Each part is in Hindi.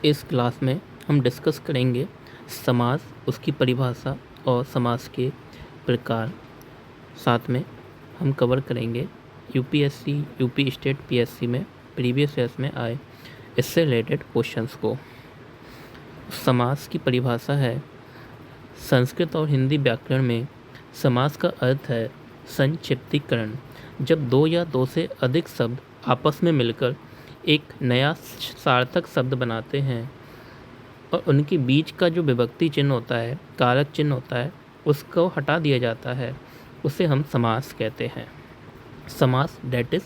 इस क्लास में हम डिस्कस करेंगे समास, उसकी परिभाषा और समास के प्रकार। साथ में हम कवर करेंगे यूपीएससी, यूपी स्टेट, पीएससी में प्रीवियस ईयर्स में आए इससे रिलेटेड क्वेश्चंस को। समास की परिभाषा है, संस्कृत और हिंदी व्याकरण में समास का अर्थ है संक्षिप्तीकरण। जब दो या दो से अधिक शब्द आपस में मिलकर एक नया सार्थक शब्द बनाते हैं और उनके बीच का जो विभक्ति चिन्ह होता है, कारक चिन्ह होता है, उसको हटा दिया जाता है, उसे हम समास कहते हैं। समास डेट इज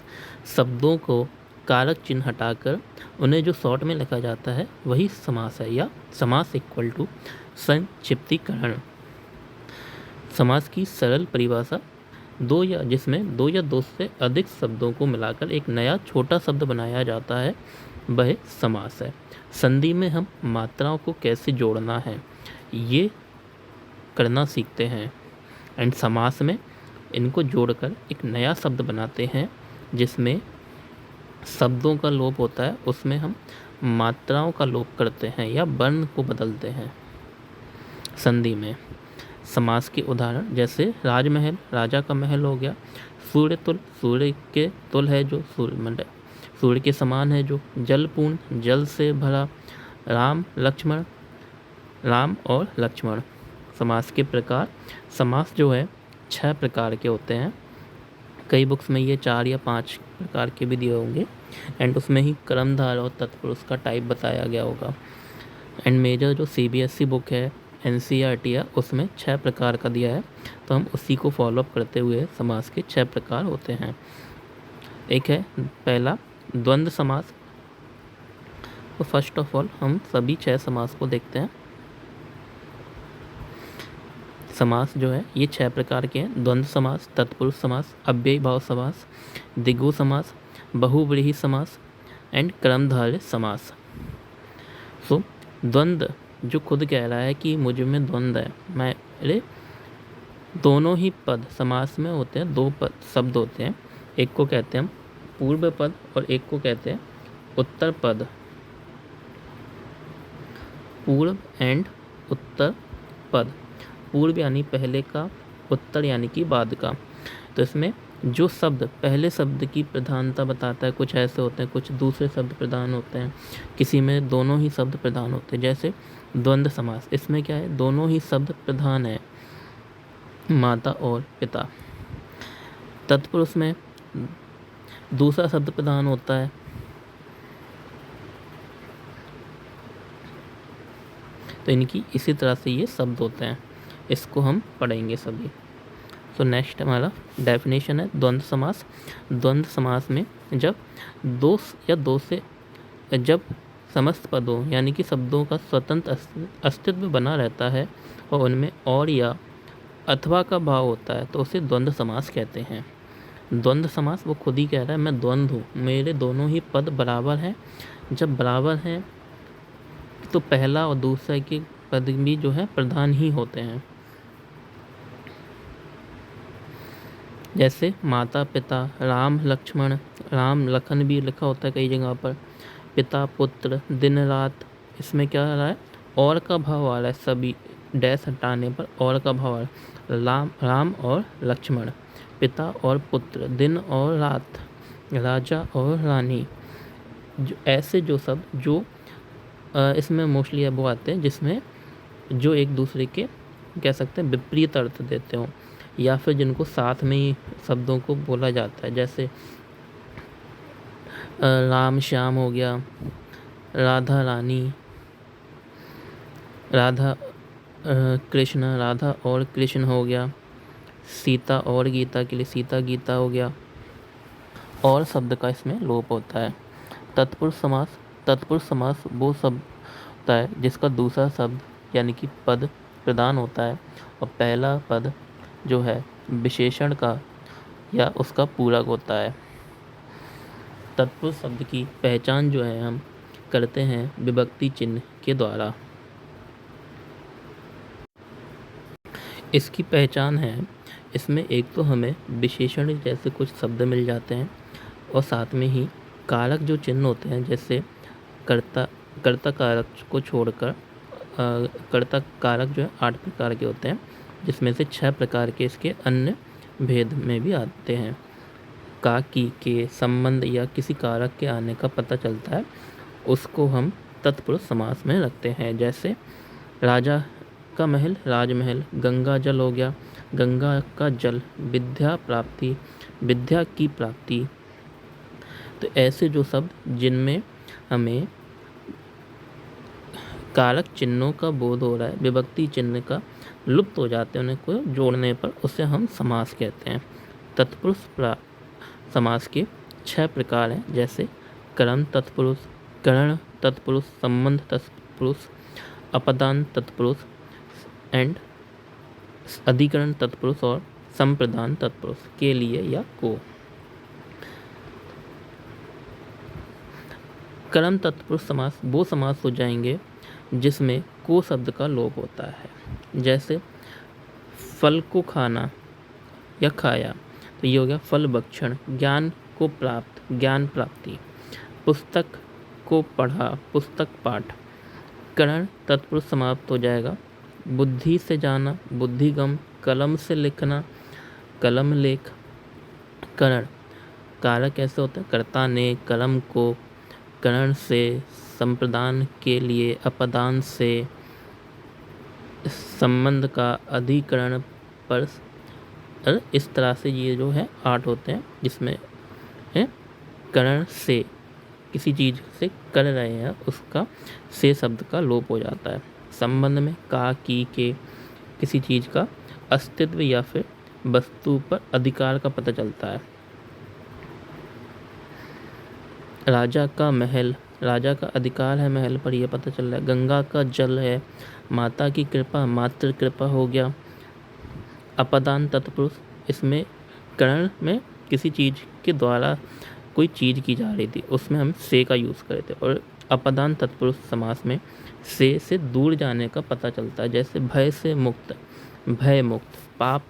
शब्दों को कारक चिन्ह हटाकर उन्हें जो शॉर्ट में लिखा जाता है वही समास है, या समास इक्वल टू संक्षिप्तीकरण। समास की सरल परिभाषा, जिसमें दो या दो से अधिक शब्दों को मिलाकर एक नया छोटा शब्द बनाया जाता है, वह समास है। संधि में हम मात्राओं को कैसे जोड़ना है ये करना सीखते हैं, एंड समास में इनको जोड़कर एक नया शब्द बनाते हैं जिसमें शब्दों का लोप होता है, उसमें हम मात्राओं का लोप करते हैं या वर्ण को बदलते हैं। संधि में समास के उदाहरण जैसे राजमहल, राजा का महल हो गया। सूर्य तुल, सूर्य के तुल है जो सूर्य के समान है जो। जलपूर्ण, जल से भरा। राम लक्ष्मण, राम और लक्ष्मण। समास के प्रकार, समास जो है 6 प्रकार के होते हैं। कई बुक्स में ये 4 या 5 प्रकार के भी दिए होंगे, एंड उसमें ही कर्मधारय और तत्पुरुष का टाइप बताया गया होगा। एंड मेजर जो सीबीएसई बुक है, एनसीईआरटी है, उसमें 6 प्रकार का दिया है, तो हम उसी को फॉलोअप करते हुए समास के 6 प्रकार होते हैं। एक है पहला द्वंद्व समास। तो फर्स्ट ऑफ ऑल हम सभी 6 समास को देखते हैं। समास जो है ये 6 प्रकार के हैं। द्वंद्व समास, तत्पुरुष समास, अव्ययी भाव समास, द्विगु समास, बहुव्रीहि समास एंड कर्मधारय समास। सो द्वंद्व जो खुद कह रहा है कि मुझ में द्वंद्व है, मेरे दोनों ही पद समास में होते हैं। 2 पद शब्द होते हैं, एक को कहते हैं हम पूर्व पद और एक को कहते हैं उत्तर पद। पूर्व एंड उत्तर पद। पूर्व यानी पहले का, उत्तर यानी कि बाद का। तो इसमें जो शब्द पहले शब्द की प्रधानता बताता है, कुछ ऐसे होते हैं, कुछ दूसरे शब्द प्रधान होते हैं, किसी में दोनों ही शब्द प्रधान होते हैं। जैसे द्वंद्व समास, इसमें क्या है, दोनों ही शब्द प्रधान है, माता और पिता। तत्पुरुष में दूसरा शब्द प्रधान होता है। तो इनकी इसी तरह से ये शब्द होते हैं, इसको हम पढ़ेंगे सभी। तो नेक्स्ट हमारा डेफिनेशन है द्वंद्व समास। द्वंद्व समास में जब जब समस्त पदों यानी कि शब्दों का स्वतंत्र अस्तित्व बना रहता है और उनमें और या अथवा का भाव होता है, तो उसे द्वंद्व समास कहते हैं। द्वंद्व समास वो खुद ही कह रहा है मैं द्वंद्व हूँ, मेरे दोनों ही पद बराबर हैं। जब बराबर हैं तो पहला और दूसरा के पद भी जो है प्रधान ही होते हैं। जैसे माता पिता, राम लक्ष्मण, राम लखन भी लिखा होता है कई जगह पर, पिता पुत्र, दिन रात। इसमें क्या आ रहा है, और का भाव आ रहा है, सभी डैश हटाने पर और का भाव आ रहा है। राम और लक्ष्मण, पिता और पुत्र, दिन और रात, राजा और रानी। जो ऐसे जो शब्द जो इसमें मोस्टली वो आते हैं जिसमें जो एक दूसरे के कह सकते हैं विपरीत अर्थ देते हों, या फिर जिनको साथ में ही शब्दों को बोला जाता है। जैसे राम श्याम हो गया, राधा रानी, राधा कृष्ण, राधा और कृष्ण हो गया, सीता और गीता के लिए सीता गीता हो गया। और शब्द का इसमें लोप होता है। तत्पुरुष समास। तत्पुरुष समास वो शब्द होता है जिसका दूसरा शब्द यानी कि पद प्रधान होता है और पहला पद जो है विशेषण का या उसका पूरक होता है। तत्पुरुष शब्द की पहचान जो है हम करते हैं विभक्ति चिन्ह के द्वारा। इसकी पहचान है, इसमें एक तो हमें विशेषण जैसे कुछ शब्द मिल जाते हैं और साथ में ही कारक जो चिन्ह होते हैं, जैसे कर्ता कर्ता कारक को छोड़कर कर्ता कारक जो है 8 प्रकार के होते हैं, जिसमें से 6 प्रकार के इसके अन्य भेद में भी आते हैं। का, की, के संबंध या किसी कारक के आने का पता चलता है, उसको हम तत्पुरुष समास में रखते हैं। जैसे राजा का महल राजमहल, गंगा जल हो गया गंगा का जल, विद्या प्राप्ति विद्या की प्राप्ति। तो ऐसे जो शब्द जिनमें हमें कारक चिन्हों का बोध हो रहा है, विभक्ति चिन्ह का लुप्त हो जाते हैं, उन्हें को जोड़ने पर उसे हम समास कहते हैं। तत्पुरुष समास के 6 प्रकार हैं, जैसे कर्म तत्पुरुष, करण तत्पुरुष, संबंध तत्पुरुष, अपदान तत्पुरुष एंड अधिकरण तत्पुरुष और संप्रदान तत्पुरुष के लिए या को। कर्म तत्पुरुष समास वो समास हो जाएंगे जिसमें को शब्द का लोप होता है। जैसे फल को खाना या खाया, तो ये हो गया फल भक्षण। ज्ञान को प्राप्त, ज्ञान प्राप्ति। पुस्तक को पढ़ा, पुस्तक पाठ। करण तत्पुरुष समाप्त हो जाएगा। बुद्धि से जाना, बुद्धिगम। कलम से लिखना, कलम लेख। करण कारक कैसे होता है, कर्ता ने, कलम को, करण से, संप्रदान के लिए, अपदान से, संबंध का, अधिकरण पर। इस तरह से ये जो है 8 होते हैं, जिसमें है करण से किसी चीज से कर रहे हैं उसका से शब्द का लोप हो जाता है। संबंध में का, की, के किसी चीज का अस्तित्व या फिर वस्तु पर अधिकार का पता चलता है। राजा का महल, राजा का अधिकार है महल पर, यह पता चल रहा है। गंगा का जल है, माता की कृपा, मातृ कृपा हो गया। अपदान तत्पुरुष, इसमें करण में किसी चीज के द्वारा कोई चीज की जा रही थी, उसमें हम से का यूज करे थे। और अपदान तत्पुरुष समास में से दूर जाने का पता चलता है। जैसे भय से मुक्त, भय मुक्त। पाप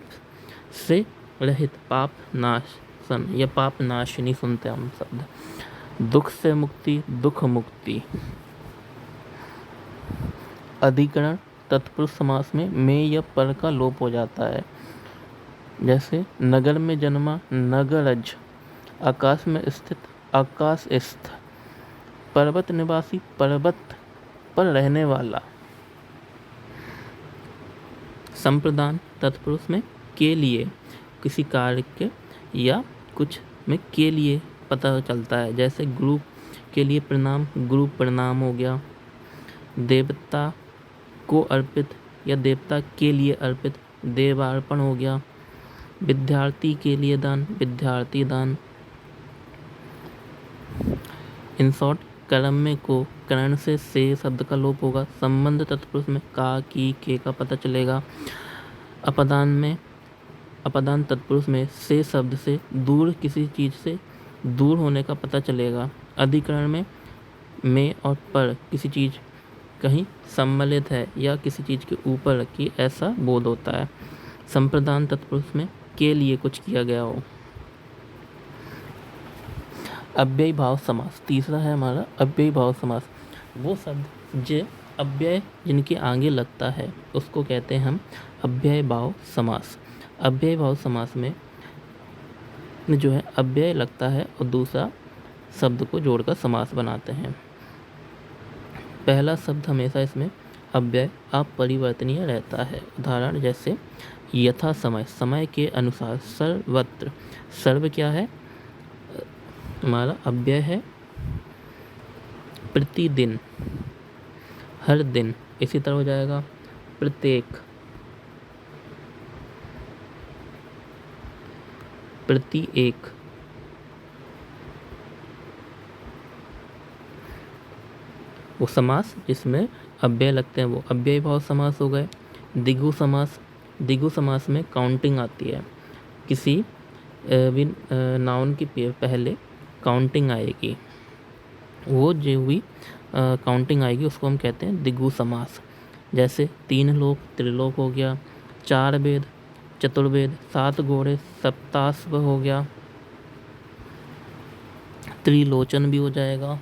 से रहित, पाप नाशन या पाप नाशिनी सुनते हम शब्द। दुख से मुक्ति, दुख मुक्ति। अधिकरण तत्पुरुष समास में या पर का लोप हो जाता है। जैसे नगर में जन्मा, नगरज। आकाश में स्थित, आकाशस्थ। पर्वत निवासी, पर्वत पर रहने वाला। संप्रदान तत्पुरुष में के लिए, किसी कार्य के या कुछ में के लिए पता चलता है। जैसे गुरु के लिए प्रणाम, गुरु प्रणाम हो गया। देवता को अर्पित या देवता के लिए अर्पित, देवार्पण हो गया। विद्यार्थी के लिए दान, विद्यार्थी दान। इन शॉर्ट कर्म में को, करण से शब्द का लोप होगा। संबंध तत्पुरुष में का, की, के का पता चलेगा। अपदान तत्पुरुष में से शब्द से दूर, किसी चीज से दूर होने का पता चलेगा। अधिकरण में और पर किसी चीज कहीं सम्मिलित है या किसी चीज के ऊपर रखी, ऐसा बोध होता है। संप्रदान तत्पुरुष में के लिए कुछ किया गया हो। अव्ययी भाव समास, तीसरा है हमारा अव्ययी भाव समास। वो शब्द जो अव्यय जिनके आगे लगता है उसको कहते हैं हम अव्यय भाव समास। अव्यय भाव समास में जो है अव्यय लगता है और दूसरा शब्द को जोड़कर समास बनाते हैं। पहला शब्द हमेशा इसमें अव्यय अपरिवर्तनीय रहता है। उदाहरण जैसे यथा समय, समय के अनुसार। सर्वत्र, सर्व क्या है हमारा अव्यय है। प्रतिदिन, हर दिन। इसी तरह हो जाएगा प्रत्येक, प्रति एक। वो समास जिसमें अव्यय लगते हैं वो अव्ययी भाव समास हो गए। द्विगु समास, द्विगु समास में काउंटिंग आती है। किसी नाउन की पहले काउंटिंग आएगी, वो जो भी काउंटिंग आएगी उसको हम कहते हैं द्विगु समास। जैसे 3 लोक, त्रिलोक हो गया। 4 वेद, चतुर्वेद। 7 घोड़े, सप्ताश्व हो गया। त्रिलोचन भी हो जाएगा।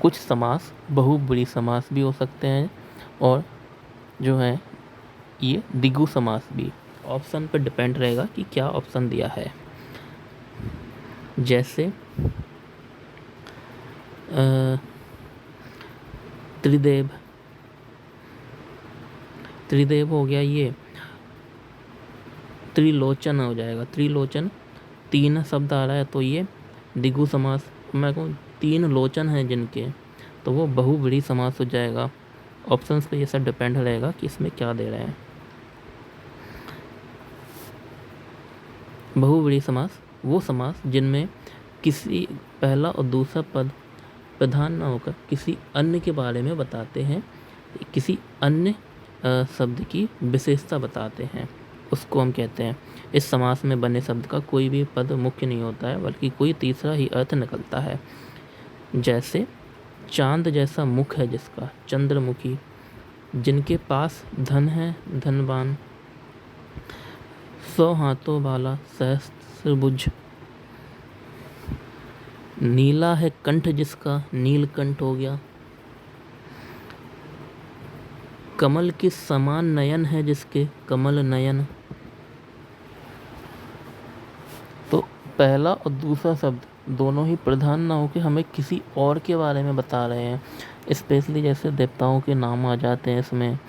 कुछ समास बहुब्रीहि समास भी हो सकते हैं और जो है ये द्विगु समास भी। ऑप्शन पर डिपेंड रहेगा कि क्या ऑप्शन दिया है। जैसे त्रिदेव, त्रिदेव हो गया, ये त्रिलोचन हो जाएगा। त्रिलोचन 3 शब्द आ रहा है तो ये द्विगु समास। मैं कहूँ 3 लोचन हैं जिनके, तो वो बहुब्रीहि समास हो जाएगा। ऑप्शंस पे ये सब डिपेंड रहेगा कि इसमें क्या दे रहे हैं। बहुब्रीहि समास वो समास जिनमें किसी पहला और दूसरा पद प्रधान न होकर किसी अन्य के बारे में बताते हैं, किसी अन्य शब्द की विशेषता बताते हैं, उसको हम कहते हैं। इस समास में बने शब्द का कोई भी पद मुख्य नहीं होता है, बल्कि कोई तीसरा ही अर्थ निकलता है। जैसे चांद जैसा मुख है जिसका, चंद्रमुखी। जिनके पास धन है, धनवान। 100 हाथों वाला, सहस्त्रभुज। नीला है कंठ जिसका, नीलकंठ हो गया। कमल के समान नयन है जिसके, कमल नयन। तो पहला और दूसरा शब्द दोनों ही प्रधान ना होकर हमें किसी और के बारे में बता रहे हैं। स्पेशली जैसे देवताओं के नाम आ जाते हैं इसमें,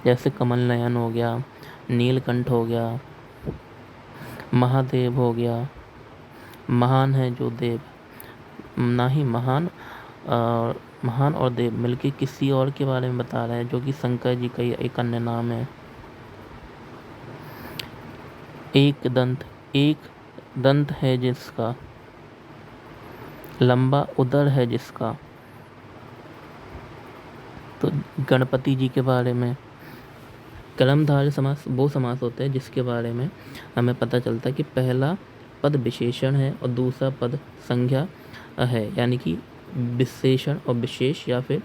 जैसे कमल नयन हो गया, नीलकंठ हो गया, महादेव हो गया। महान है जो देव, ना ही महान और देव मिलके किसी और के बारे में बता रहे हैं, जो कि शंकर जी का एक अन्य नाम है। एक दंत है जिसका, लंबा उदर है जिसका, तो गणपति जी के बारे में। कर्मधारय समास वो समास होते हैं जिसके बारे में हमें पता चलता है कि पहला पद विशेषण है और दूसरा पद संज्ञा है, यानी कि विशेषण और विशेष या फिर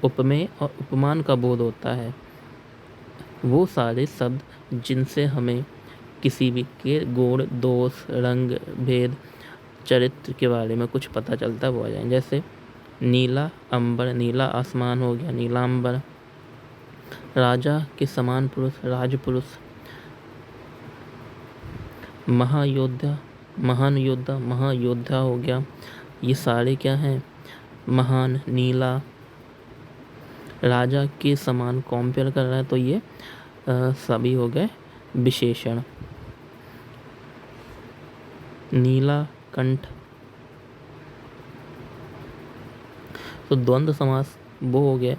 उपमेय और उपमान का बोध होता है। वो सारे शब्द जिनसे हमें किसी भी के गुण, दोष, रंग, भेद, चरित्र के बारे में कुछ पता चलता है वो आ जाएंगे। जैसे नीला अंबर, नीला आसमान हो गया, नीलांबर। राजा के समान पुरुष, राजपुरुष। महायोद्धा, महान योद्धा, महायोद्धा हो गया। ये सारे क्या हैं? महान, नीला, राजा के समान कंपेयर कर रहा है, तो ये सभी हो गए विशेषण। नीला कंठ। तो द्वंद्व समास वो हो गया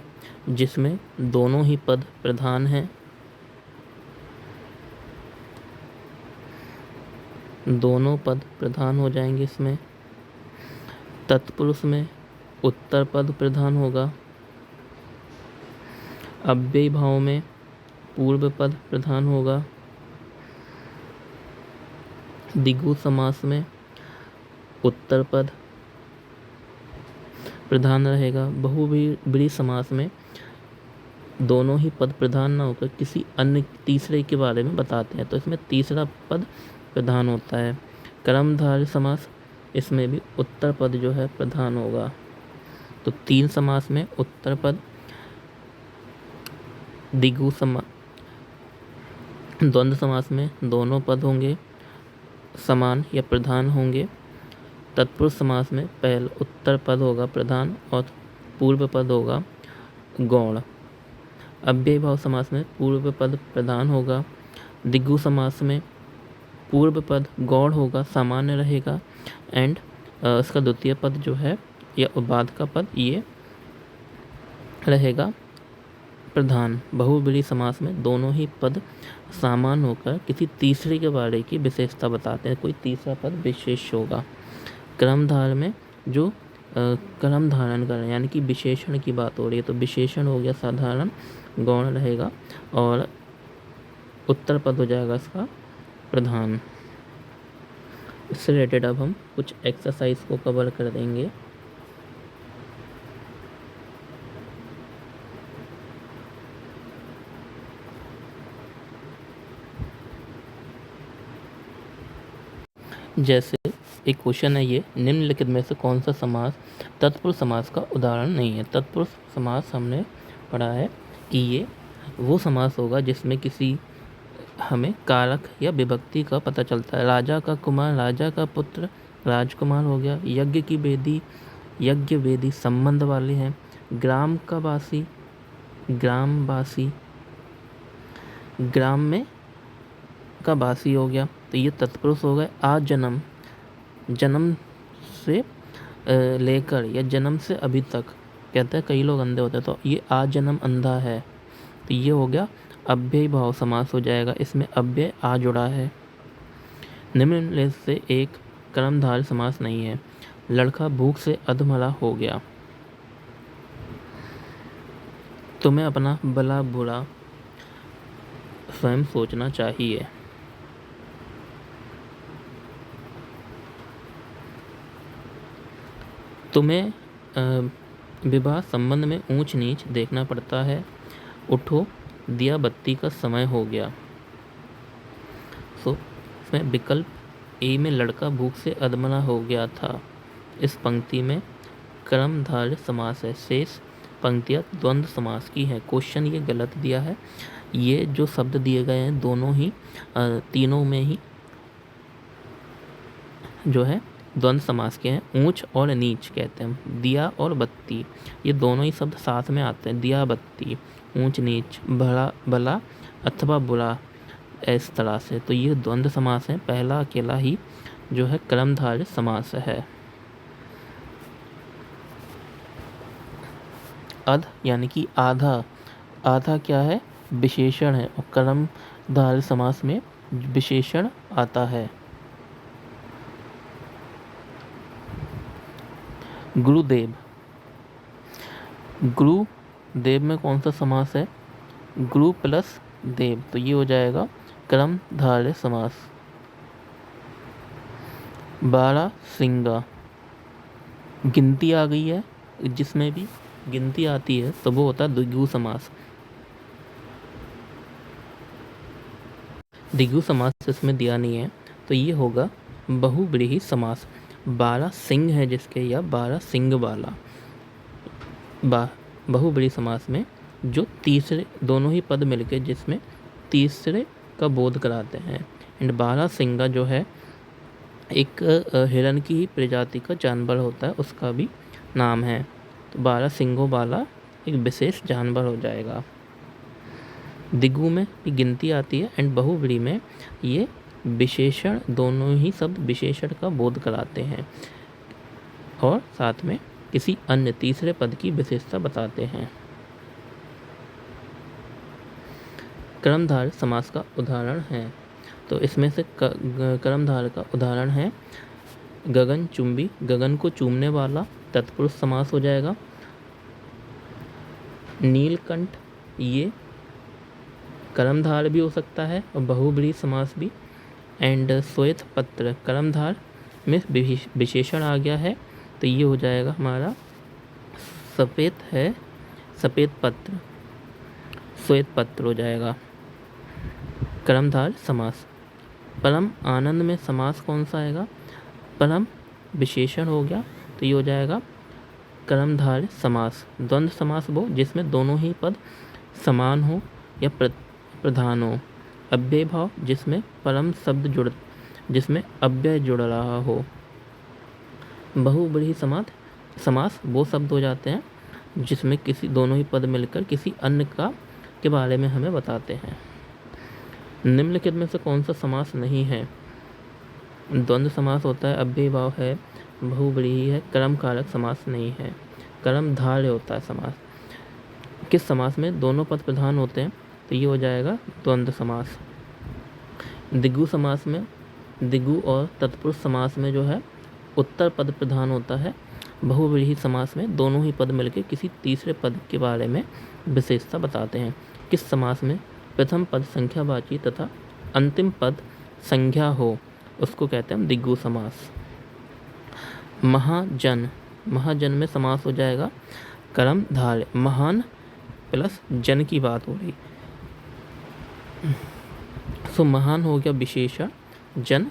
जिसमें दोनों ही पद प्रधान हैं, दोनों पद प्रधान हो जाएंगे इसमें। तत्पुरुष में उत्तर पद प्रधान होगा। अव्ययी भाव में पूर्व पद प्रधान होगा। द्विगु समास में उत्तर पद प्रधान रहेगा। बहुब्रीहि समास में दोनों ही पद प्रधान ना होकर किसी अन्य तीसरे के बारे में बताते हैं, तो इसमें तीसरा पद प्रधान होता है। कर्मधारय समास, इसमें भी उत्तर पद जो है प्रधान होगा। तो 3 समास में उत्तर पद, द्विगु समास, द्वंद्व समास में दोनों पद होंगे समान या प्रधान होंगे। तत्पुरुष समास में पहले उत्तर पद होगा प्रधान और पूर्व पद होगा गौण। अव्ययी भाव समास में पूर्व पद प्रधान होगा। द्विगु समास में पूर्व पद गौण होगा, सामान्य रहेगा, एंड इसका द्वितीय पद जो है या बाद का पद ये रहेगा प्रधान। बहुब्रीहि समास में दोनों ही पद सामान्य होकर किसी तीसरे के बारे की विशेषता बताते हैं, कोई तीसरा पद विशेष होगा। कर्मधारय में जो कर्म धारण कर यानी कि विशेषण की बात हो रही है, तो विशेषण हो गया साधारण, गौण रहेगा, और उत्तर पद हो जाएगा इसका प्रधान। इससे रिलेटेड अब हम कुछ एक्सरसाइज को कवर कर देंगे। जैसे एक क्वेश्चन है ये, निम्नलिखित में से कौन सा समास तत्पुरुष समास का उदाहरण नहीं है। तत्पुरुष समास हमने पढ़ा है कि ये वो समास होगा जिसमें किसी हमें कारक या विभक्ति का पता चलता है। राजा का कुमार, राजा का पुत्र राजकुमार हो गया। यज्ञ की वेदी, यज्ञ वेदी संबंध वाले हैं। ग्राम का वासी, ग्रामवासी, ग्राम में का वासी हो गया, तो ये तत्पुरुष हो गए। आज जन्म, जन्म से लेकर या जन्म से अभी तक, कहते हैं कई लोग अंधे होते हैं, तो ये आज जन्म अंधा है, तो ये हो गया अव्ययी भाव समास हो जाएगा। इसमें अव्यय आ जुड़ा है। निम्न में से एक कर्मधारय समास नहीं है। लड़का भूख से अधमरा हो गया। तुम्हें अपना भला बुरा स्वयं सोचना चाहिए। तुम्हें विवाह संबंध में ऊंच नीच देखना पड़ता है। उठो, दिया बत्ती का समय हो गया। इसमें विकल्प ए में लड़का भूख से अधमरा हो गया था, इस पंक्ति में कर्मधारय समास है। शेष पंक्तियाँ द्वंद्व समास की है। क्वेश्चन ये गलत दिया है। ये जो शब्द दिए गए हैं दोनों ही तीनों में ही जो है द्वंद्व समास के हैं। ऊंच और नीच कहते हैं। दिया और बत्ती, ये दोनों ही शब्द साथ में आते हैं। दिया बत्ती, ऊंच नीच, भला भला अथवा बुरा, इस तरह से। तो ये द्वंद्व समास है। पहला अकेला ही जो है कर्मधारय समास है। अध यानी कि आधा, आधा क्या है? विशेषण है, और कर्मधारय समास में विशेषण आता है। गुरुदेव, गुरुदेव में कौन सा समास है? गुरु प्लस देव, तो ये हो जाएगा कर्मधारय समास। बारह सिंगा, गिनती आ गई है, जिसमें भी गिनती आती है तो वो होता है द्विगु समास। द्विगु समास इसमें दिया नहीं है, तो ये होगा बहुव्रीहि समास। 12 सिंह है जिसके, या 12 सिंह वाला। बहुव्रीहि समास में जो तीसरे दोनों ही पद मिलके जिसमें तीसरे का बोध कराते हैं। एंड 12 सिंगा जो है एक हिरण की ही प्रजाति का जानवर होता है, उसका भी नाम है। तो 12 सिंगों वाला एक विशेष जानवर हो जाएगा। द्विगु में भी गिनती आती है, एंड बहुव्रीहि में ये विशेषण, दोनों ही शब्द विशेषण का बोध कराते हैं और साथ में किसी अन्य तीसरे पद की विशेषता बताते हैं। कर्मधारय समास का उदाहरण है, तो इसमें से कर्मधारय का उदाहरण है गगन चुंबी, गगन को चूमने वाला, तत्पुरुष समास हो जाएगा। नीलकंठ, ये कर्मधारय भी हो सकता है और बहुव्रीहि समास भी। एंड श्वेत पत्र, कर्मधारय में विशेषण आ गया है, तो ये हो जाएगा हमारा सफेद है, सफेद पत्र, श्वेत पत्र हो जाएगा कर्मधारय समास। परम आनंद में समास कौन सा आएगा? परम विशेषण हो गया, तो ये हो जाएगा कर्मधारय समास। द्वंद्व समास वो जिसमें दोनों ही पद समान हो या प्रधान हो। अव्यय भाव जिसमें परम शब्द जिसमें अव्यय जुड़ रहा हो। बहुव्रीहि समास वो शब्द हो जाते हैं जिसमें किसी दोनों ही पद मिलकर किसी अन्य का के बारे में हमें बताते हैं। निम्नलिखित में से कौन सा समास नहीं है? द्वंद्व समास होता है, अव्यय भाव है, बहुव्रीहि है, कर्मकारक समास नहीं है। कर्मधारय होता है समास। किस समास में दोनों पद प्रधान होते हैं? तो ये हो जाएगा द्वंद्व समास। द्विगु समास में, द्विगु और तत्पुरुष समास में जो है उत्तर पद प्रधान होता है। बहुव्रीहि समास में दोनों ही पद मिलकर किसी तीसरे पद के बारे में विशेषता बताते हैं। किस समास में प्रथम पद संख्यावाची तथा अंतिम पद संज्ञा हो, उसको कहते हैं द्विगु समास। महाजन, महाजन में समास हो जाएगा कर्मधारय। महान प्लस जन की बात हो रही, सो महान हो गया विशेषण, जन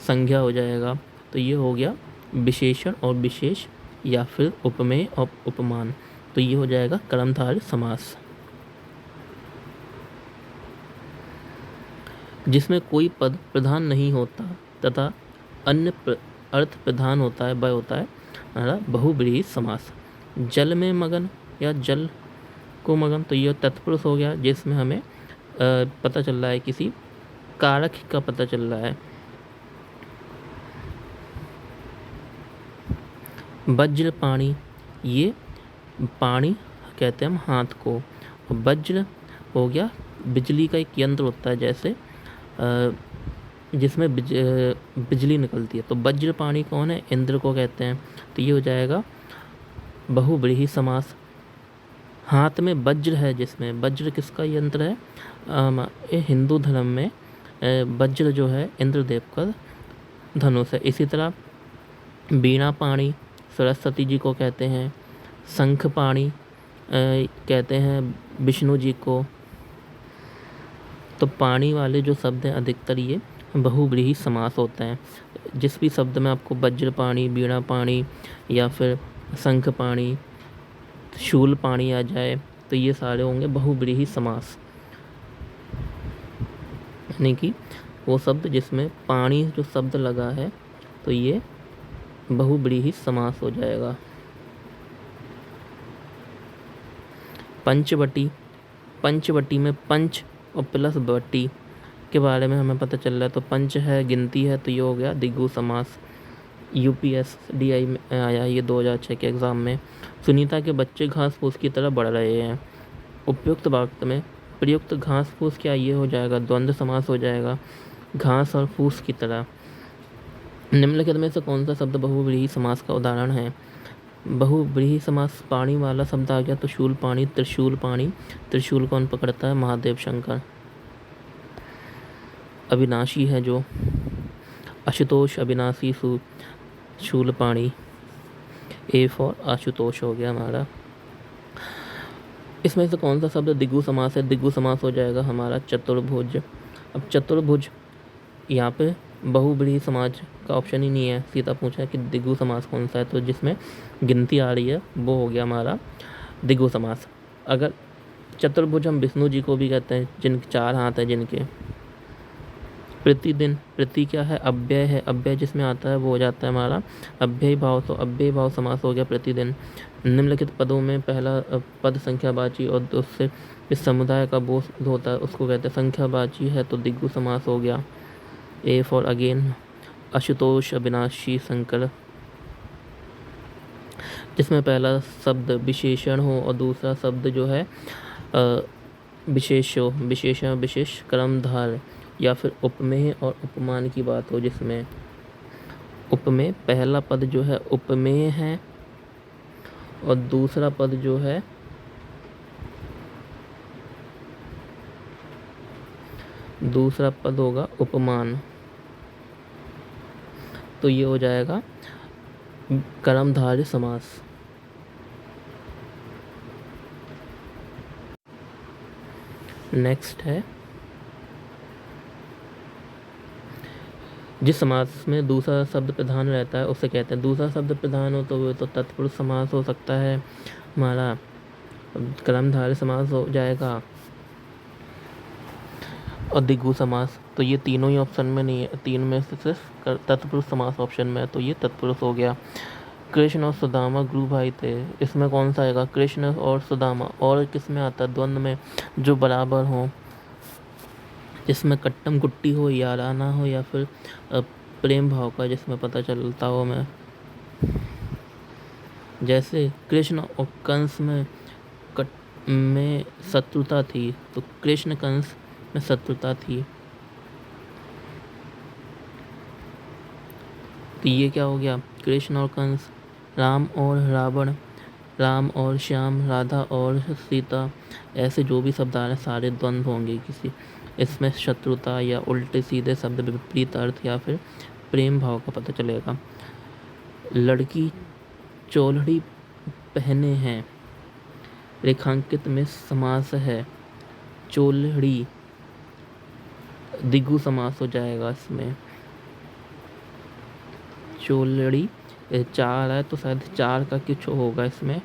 संज्ञा हो जाएगा। तो ये हो गया विशेषण और विशेष या फिर उपमेय और उपमान। तो ये हो जाएगा कर्मधारय समास। जिसमें कोई पद प्रधान नहीं होता तथा अन्य अर्थ प्रधान होता है, वह होता है हमारा बहुव्रीहि समास। जल में मगन या जल को मगन, तो यह तत्पुरुष हो गया, जिसमें हमें पता चल रहा है किसी कारक का पता चल रहा है। वज्र पाणी, ये पाणी कहते हैं हम हाथ को। वज्र हो गया बिजली का एक यंत्र होता है, जैसे जिसमें बिजली निकलती है। तो वज्र पाणी कौन है? इंद्र को कहते हैं। तो ये हो जाएगा बहुव्रीहि समास। हाथ में वज्र है, जिसमें वज्र किसका यंत्र है? हिंदू धर्म में वज्र जो है इंद्रदेव का धनुष है। इसी तरह वीणा पाणी सरस्वती जी को कहते हैं। शंख पाणी कहते हैं विष्णु जी को। तो पाणी वाले जो शब्द हैं अधिकतर ये बहुव्रीहि समास होते हैं। जिस भी शब्द में आपको वज्र पाणी, वीणा पाणी या फिर शंख पाणी, शूल पाणी आ जाए, तो ये सारे होंगे बहुव्रीहि समास। यानी कि वो शब्द जिसमें पाणी जो शब्द लगा है, तो ये बहुव्रीहि समास हो जाएगा। पंचवटी, पंचवटी में पंच और प्लस वटी के बारे में हमें पता चल रहा है। तो पंच है, गिनती है, तो ये हो गया द्विगु समास। UPSDI में आया ये 2006 के एग्ज़ाम में। सुनीता के बच्चे घास फूस की तरह बढ़ रहे हैं। उपयुक्त वाक्य में प्रयुक्त घास फूस क्या, ये हो जाएगा द्वंद्व समास हो जाएगा, घास और फूस की तरह। निम्नलिखित में से कौन सा शब्द बहुव्रीहि समास का उदाहरण है? बहुव्रीहि समास पाणी वाला शब्द आ गया, तो शूल पाणी, त्रिशूल पाणी। त्रिशूल कौन पकड़ता है? महादेव शंकर। अविनाशी है जो आशुतोष, अविनाशी, शूल पाणी। A फॉर आशुतोष हो गया हमारा। इसमें से कौन सा शब्द द्विगु समास है? द्विगु समास हो जाएगा हमारा चतुर्भुज। अब चतुर्भुज यहाँ पे बहुव्रीहि समाज का ऑप्शन ही नहीं है, सीधा पूछा है कि द्विगु समास कौन सा है, तो जिसमें गिनती आ रही है वो हो गया हमारा द्विगु समास। अगर चतुर्भुज हम विष्णु जी को भी कहते हैं, जिनके 4 हाथ हैं जिनके। प्रतिदिन, प्रति क्या है? अव्यय है, अव्यय जिसमें आता है वो हो जाता है हमारा अव्ययी भाव, तो अव्ययी भाव समास हो गया प्रतिदिन। निम्नलिखित पदों में पहला पद संख्यावाची और उससे इस समुदाय का बोध होता है, उसको कहते हैं संख्यावाची है, तो द्विगु समास हो गया। A फॉर अगेन आशुतोष, अविनाशी, शंकर। जिसमें पहला शब्द विशेषण हो और दूसरा शब्द जो है विशेष हो, विशेषण विशेष कर्मधारय या फिर उपमेय और उपमान की बात हो, जिसमें उपमेय पहला पद जो है उपमेय है और दूसरा पद जो है दूसरा पद होगा उपमान। तो ये हो जाएगा कर्मधारय समास। नेक्स्ट है जिस समास में दूसरा शब्द प्रधान रहता है उसे कहते हैं। दूसरा शब्द प्रधान हो तो वो तो तत्पुरुष समास हो सकता है हमारा, कर्मधारय समास हो जाएगा और द्विगु समास। तो ये तीनों ही ऑप्शन में नहीं है, 3 में से सिर्फ तत्पुरुष समास ऑप्शन में है, तो ये तत्पुरुष हो गया। कृष्ण और सुदामा गुरु भाई थे, इसमें कौन सा आएगा? कृष्ण और सुदामा। और किस में आता है? द्वंद्व में, जो बराबर हो, जिसमें कट्टम कुट्टी हो, याराना हो, या फिर प्रेम भाव का जिसमें पता चलता हो हमें। जैसे कृष्ण और कंस में शत्रुता थी, तो कृष्ण कंस में शत्रुता थी, तो ये क्या हो गया? कृष्ण और कंस, राम और रावण, राम और श्याम, राधा और सीता, ऐसे जो भी शब्द आ रहे हैं सारे द्वंद्व होंगे किसी। इसमें शत्रुता या उल्टे सीधे शब्द, विपरीत अर्थ या फिर प्रेम भाव का पता चलेगा। लड़की चोलड़ी पहने हैं, रेखांकित में समास है, चोलड़ी द्विगु समास हो जाएगा इसमें। चोलड़ी चार है तो शायद चार का कुछ होगा इसमें।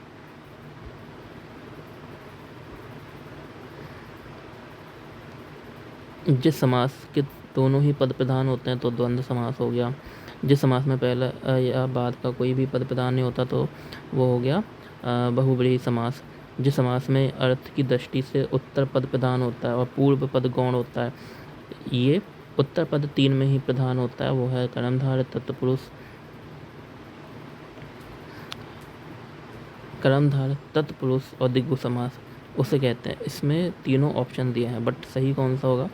जिस समास के दोनों ही पद प्रधान होते हैं तो द्वंद्व समास हो गया। जिस समास में पहला या बाद का कोई भी पद प्रधान नहीं होता तो वो हो गया बहुव्रीहि समास। जिस समास में अर्थ की दृष्टि से उत्तर पद प्रधान होता है और पूर्व पद गौण होता है, ये उत्तर पद 3 में ही प्रधान होता है, वो है कर्मधारय, तत्पुरुष, कर्मधारय, तत्पुरुष और द्विगु समास उसे कहते हैं। इसमें तीनों ऑप्शन दिए हैं, बट सही कौन सा होगा?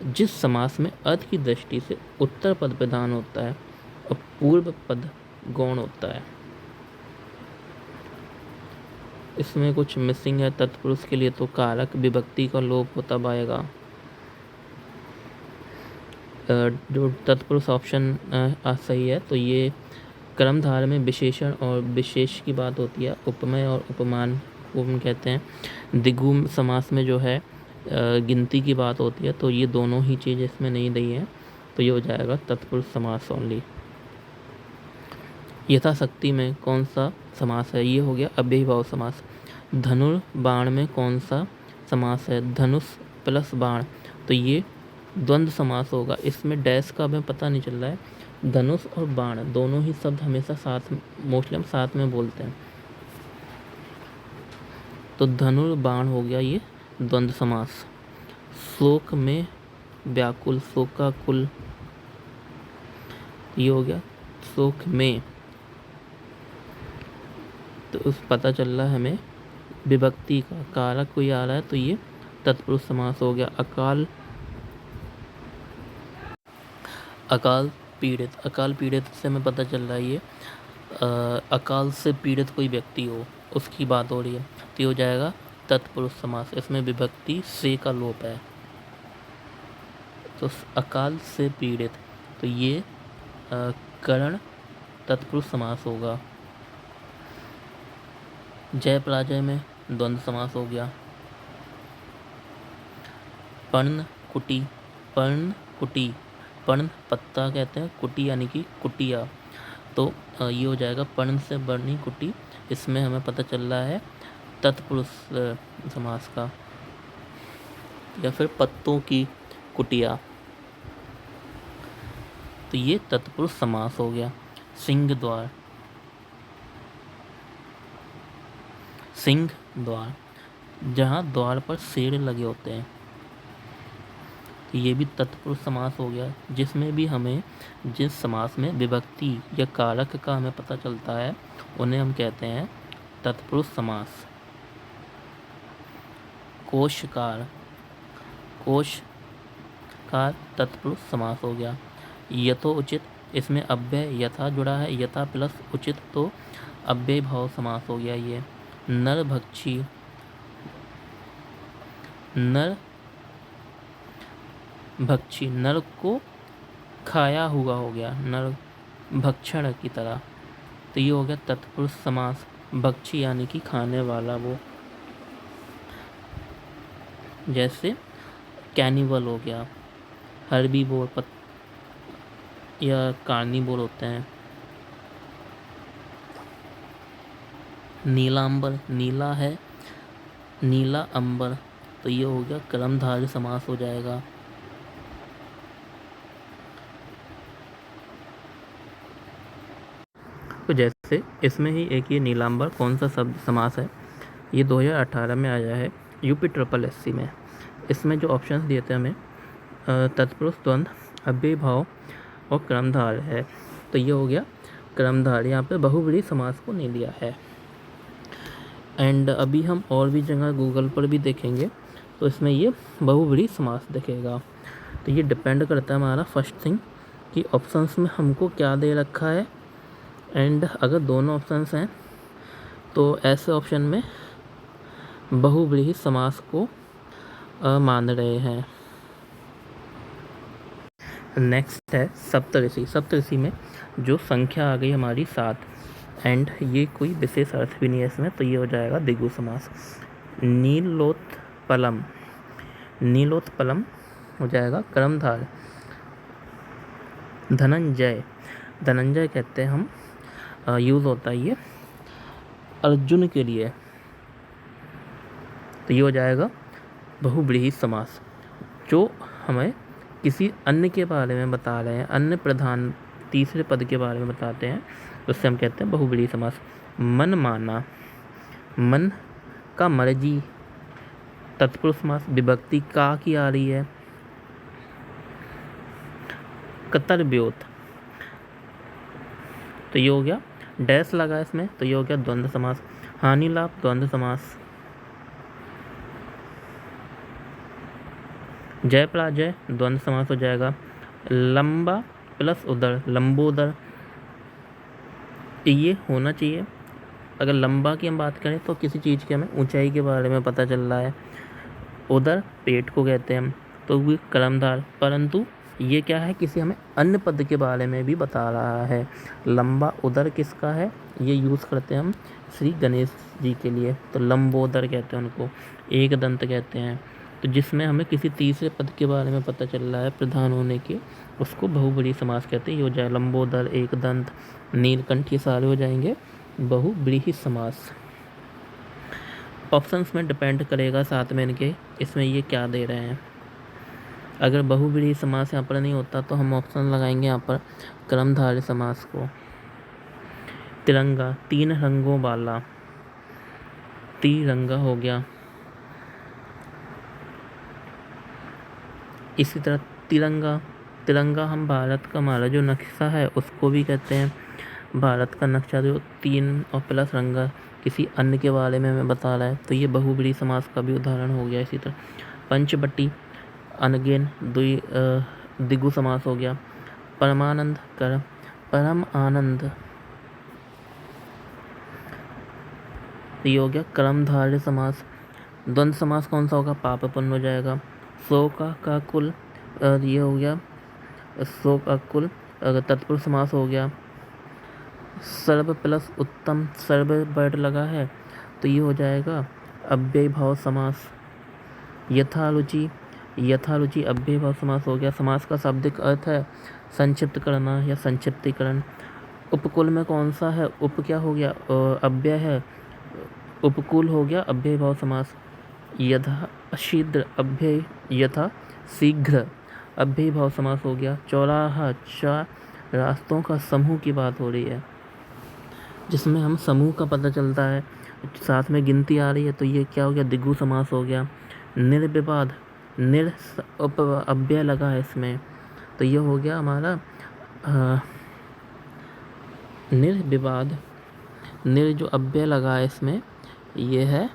जिस समास में अर्थ की दृष्टि से उत्तर पद प्रधान होता है और पूर्व पद गौण होता है। इसमें कुछ मिसिंग है तत्पुरुष के लिए, तो कारक विभक्ति का लोप होता आएगा। जो तत्पुरुष ऑप्शन सही है, तो ये कर्मधारय में विशेषण और विशेष की बात होती है, उपमेय और उपमान को हम कहते हैं। द्विगु समास में जो है गिनती की बात होती है, तो ये दोनों ही चीज़ इसमें नहीं दी है, तो ये हो जाएगा तत्पुरुष समास ओनली। यथाशक्ति में कौन सा समास है? ये हो गया अव्ययीभाव समास। धनुर्बाण में कौन सा समास है? धनुष प्लस बाण, तो ये द्वंद्व समास होगा। इसमें डैश का हमें पता नहीं चल रहा है। धनुष और बाण दोनों ही शब्द हमेशा साथ, मोस्टली हम साथ में बोलते हैं, तो धनुर्बाण हो गया ये द्वंद्व समास। शोक में व्याकुल, शोकाकुल, ये हो गया शोक में, तो उस पता चल रहा है हमें विभक्ति का, कारक कोई आ रहा है, तो ये तत्पुरुष समास हो गया। अकाल पीड़ित, अकाल पीड़ित से हमें पता चल रहा है ये अकाल से पीड़ित कोई व्यक्ति हो, उसकी बात हो रही है, तो ये हो जाएगा तत्पुरुष समास। इसमें विभक्ति से का लोप है, तो अकाल से पीड़ित, तो ये करण तत्पुरुष समास होगा। जय पराजय में द्वंद्व समास हो गया। पर्ण कुटी, पर्ण कुटी, पर्ण पत्ता कहते हैं, कुटी यानी कि कुटिया, तो ये हो जाएगा पर्ण से बनी कुटी। इसमें हमें पता चल रहा है तत्पुरुष समास का, या फिर पत्तों की कुटिया, तो ये तत्पुरुष समास हो गया। सिंह द्वार, सिंह द्वार, जहाँ द्वार पर शेर लगे होते हैं, तो ये भी तत्पुरुष समास हो गया। जिसमें भी हमें जिस समास में विभक्ति या कारक का हमें पता चलता है, उन्हें हम कहते हैं तत्पुरुष समास। कोशकार, कोशकार तत्पुरुष समास हो गया। यथोचित, इसमें अव्यय यथा जुड़ा है, यथा प्लस उचित, तो अव्यय भाव समास हो गया ये। नरभक्षी, नर भक्षी, नर को खाया हुआ हो गया, नर भक्षण की तरह, तो ये हो गया तत्पुरुष समास। भक्षी यानी कि खाने वाला वो, जैसे कैनिवल हो गया, हर्बीवोर या कार्निवोर होते हैं। नीलांबर, नीला है, नीला अंबर, तो ये हो गया कर्मधारय समास हो जाएगा। तो जैसे इसमें ही एक ये नीलांबर कौन सा शब्द समास है, ये 2018 में आया है यूपी SSSC में। इसमें जो ऑप्शंस दिए थे हमें तत्पुरुष, द्वंद्व, अव्ययी भाव और कर्मधारय है, तो ये हो गया कर्मधारय। यहाँ पे बहुव्रीहि समास को नहीं दिया है। एंड अभी हम और भी जगह गूगल पर भी देखेंगे, तो इसमें ये बहुव्रीहि समास दिखेगा। तो ये डिपेंड करता है हमारा फर्स्ट थिंग कि ऑप्शंस में हमको क्या दे रखा है, एंड अगर दोनों ऑप्शंस हैं तो ऐसे ऑप्शन में बहुव्रीहि समास को मान रहे हैं। नेक्स्ट है सप्तऋषि। सप्तऋषि में जो संख्या आ गई हमारी 7, एंड ये कोई विशेष अर्थ भी नहीं है इसमें, तो ये हो जाएगा द्विगु समास। नीलोत्पलम, नीलोत्पलम हो जाएगा कर्मधारय। धनंजय, धनंजय कहते हैं हम, यूज़ होता है ये अर्जुन के लिए। तो ये हो जाएगा बहुव्रीहि समास। जो हमें किसी अन्य के बारे में बता रहे हैं, अन्य प्रधान तीसरे पद के बारे में बताते हैं, उससे हम कहते हैं बहुव्रीहि समास। मन माना, मन का मर्जी, तत्पुरुष समास, विभक्ति का की आ रही है। कतर्ब्योत, तो ये हो गया डैश लगा इसमें, तो ये हो गया द्वंद्व समास। हानि लाभ द्वंद्व समास। जय पराजय द्वंद्व समास हो जाएगा। लंबा प्लस उदर, लंबोदर, ये होना चाहिए। अगर लंबा की हम बात करें तो किसी चीज़ के हमें ऊंचाई के बारे में पता चल रहा है। उदर पेट को कहते हैं हम, तो वो कर्मधार, परंतु ये क्या है, किसी हमें अन्य पद के बारे में भी बता रहा है। लंबा उदर किसका है, ये यूज़ करते हैं हम श्री गणेश जी के लिए, तो लंबोदर कहते हैं उनको, एक दंत कहते हैं। तो जिसमें हमें किसी तीसरे पद के बारे में पता चल रहा है प्रधान होने के, उसको बहुव्रीहि समास कहते हैं। ये हो जाए लंबोदर, एक दंत, नीलकंठ, ये सारे हो जाएंगे बहुव्रीहि समास। ऑप्शंस में डिपेंड करेगा साथ में इनके, इसमें ये क्या दे रहे हैं। अगर बहुव्रीहि समास यहाँ पर नहीं होता तो हम ऑप्शन लगाएंगे यहाँ पर कर्मधारय समास को। तिरंगा, तीन रंगों वाला, तिरंगा हो गया। इसी तरह तिरंगा, तिरंगा हम भारत का हमारा जो नक्शा है उसको भी कहते हैं। भारत का नक्शा जो तीन और प्लस रंगा किसी अन्य के बारे में हमें बता रहा है, तो ये बहुव्रीहि समास का भी उदाहरण हो गया। इसी तरह पंचवटी, अनगेन द्विगु समास हो गया। परमानंद कर, परम आनंद, ये हो गया कर्मधारय समास। द्वंद्व समास कौन सा होगा, पापपुण्य हो जाएगा। सो का कुल, ये हो गया सो का कुल, तत्पुरुष समास हो गया। सर्व प्लस उत्तम, सर्व वर्ड लगा है तो ये हो जाएगा अव्ययी भाव समास। यथारुचि, यथारुचि अव्ययी भाव समास हो गया। समास का शाब्दिक अर्थ है संक्षिप्त करना या संक्षिप्तीकरण। उपकुल में कौन सा है, उप क्या हो गया, अव्यय है, उपकुल हो गया अव्ययी भाव समास। यथा शीघ्र अव्यय, यथा शीघ्र अव्ययी भाव समास हो गया। चौराहा, चार रास्तों का समूह की बात हो रही है, जिसमें हम समूह का पता चलता है, साथ में गिनती आ रही है, तो ये क्या हो गया, द्विगु समास हो गया। निर्विवाद, निर उप अव्यय लगा है इसमें, तो ये हो गया हमारा निर्विवाद। निर जो अव्यय लगा है इसमें, ये है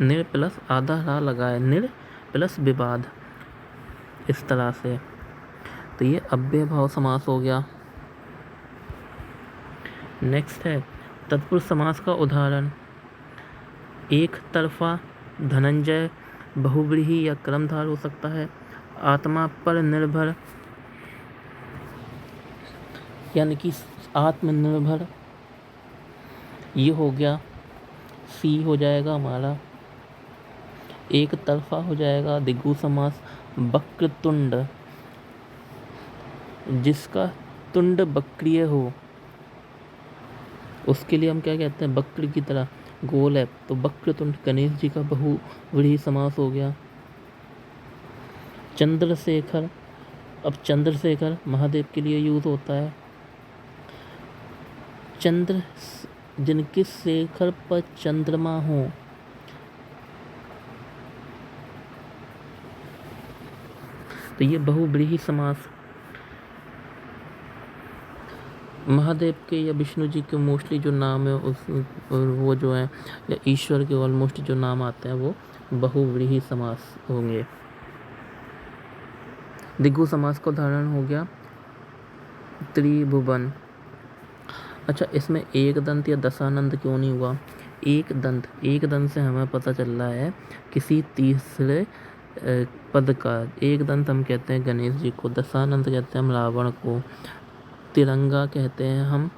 निर प्लस आधा रा लगा है, निर प्लस विवाद, इस तरह से, तो ये अव्यय भाव समास हो गया। नेक्स्ट है तत्पुरुष समास का उदाहरण। एक तरफा, धनंजय, बहुव्रीहि या कर्मधार हो सकता है। आत्मा पर निर्भर, यानी कि आत्मनिर्भर, ये हो गया, सी हो जाएगा हमारा। एक तरफा हो जाएगा द्विगु समास। वक्रतुंड, जिसका तुंड वक्रीय हो, उसके लिए हम क्या कहते हैं, वक्र की तरह गोल है, तो वक्रतुंड गणेश जी का बहुव्रीहि समास हो गया। चंद्रशेखर, अब चंद्रशेखर महादेव के लिए यूज होता है। चंद्र, जिनके शेखर पर चंद्रमा हो, तो ये बहुव्रीहि समास। महादेव के या विष्णु जी के मोस्टली जो नाम है उस वो जो है, या ईश्वर के ऑलमोस्ट जो नाम आते हैं वो बहुव्रीहि समास होंगे। द्विगु समास का उदाहरण हो गया त्रिभुवन। अच्छा, इसमें एक दंत या दशानंद क्यों नहीं हुआ? एक दंत से हमें पता चल रहा है किसी तीसरे पद का। एक दंत हम कहते हैं गणेश जी को, दशानंद कहते हैं हम रावण को, तिरंगा कहते हैं हम।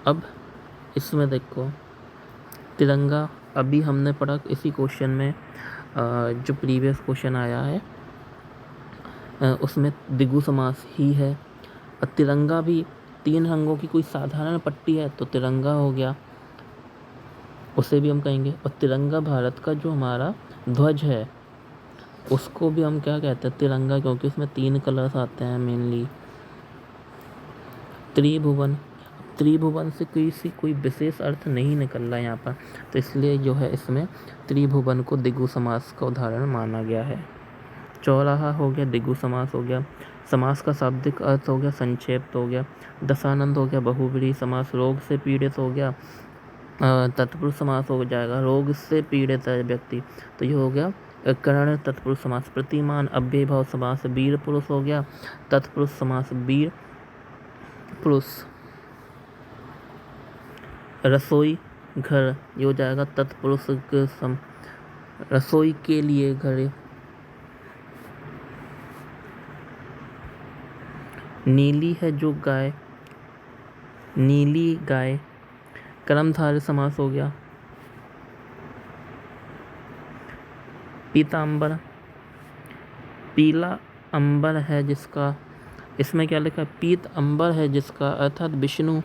अब इसमें देखो, तिरंगा अभी हमने पढ़ा इसी क्वेश्चन में, जो प्रीवियस क्वेश्चन आया है, उसमें द्विगु समास ही है। और तिरंगा भी 3 रंगों की कोई साधारण पट्टी है तो तिरंगा हो गया, उसे भी हम कहेंगे। और तिरंगा भारत का जो हमारा ध्वज है उसको भी हम क्या कहते हैं, तिरंगा, क्योंकि उसमें 3 कलर्स आते हैं मेनली। त्रिभुवन, त्रिभुवन से कोई विशेष अर्थ नहीं निकल रहा है यहाँ पर, तो इसलिए जो है इसमें त्रिभुवन को द्विगु समास का उदाहरण माना गया है। चौराहा हो गया, द्विगु समास हो गया। समास का शाब्दिक अर्थ हो गया संक्षेप हो गया। दशानंद हो गया बहुव्रीहि समास। रोग से पीड़ित हो गया तत्पुरुष समास हो जाएगा, रोग से पीड़ित है व्यक्ति, तो ये हो गया करण तत्पुरुष समास। प्रतिमान अव्ययभाव समास। वीर पुरुष हो गया तत्पुरुष समास, वीर पुरुष। रसोई घर, ये हो जाएगा तत्पुरुष रसोई के लिए घर। नीली है जो गाय, नीली गाय, कर्मधारय समास हो गया। पीतांबर, पीला अंबर है जिसका, इसमें क्या लिखा है, पीत अंबर है जिसका, अर्थात विष्णु,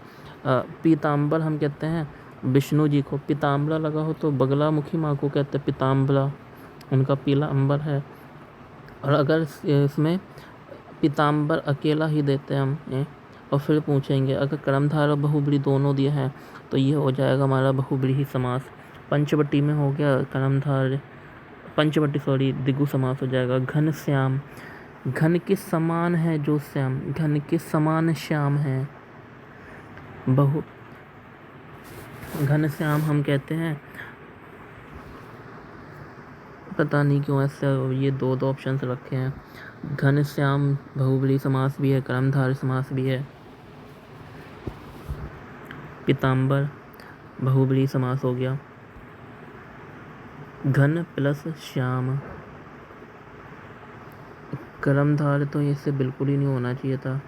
पीतांबर हम कहते हैं विष्णु जी को। पीतांबरा लगा हो तो बगलामुखी माँ को कहते हैं पीतांबरा, उनका पीला अंबर है। और अगर इसमें पीतांबर अकेला ही देते हैं हम और फिर पूछेंगे अगर कर्मधारय और बहुव्रीहि दोनों दिए हैं तो ये हो जाएगा हमारा बहुव्रीहि समास। पंचवटी में हो गया कर्मधारय, पंचवटी द्विगु समास हो जाएगा। घन श्याम, घन के समान है जो श्याम, घन के समान श्याम है। घन श्याम हम कहते हैं, पता नहीं क्यों ऐसे ये दो ऑप्शन रखे हैं। घन श्याम बहुव्रीहि समास भी है, कर्मधारय समास भी है। पीतांबर बहुव्रीहि समास हो गया। घन प्लस श्याम, कर्मधारय तो इससे बिल्कुल ही नहीं होना चाहिए था।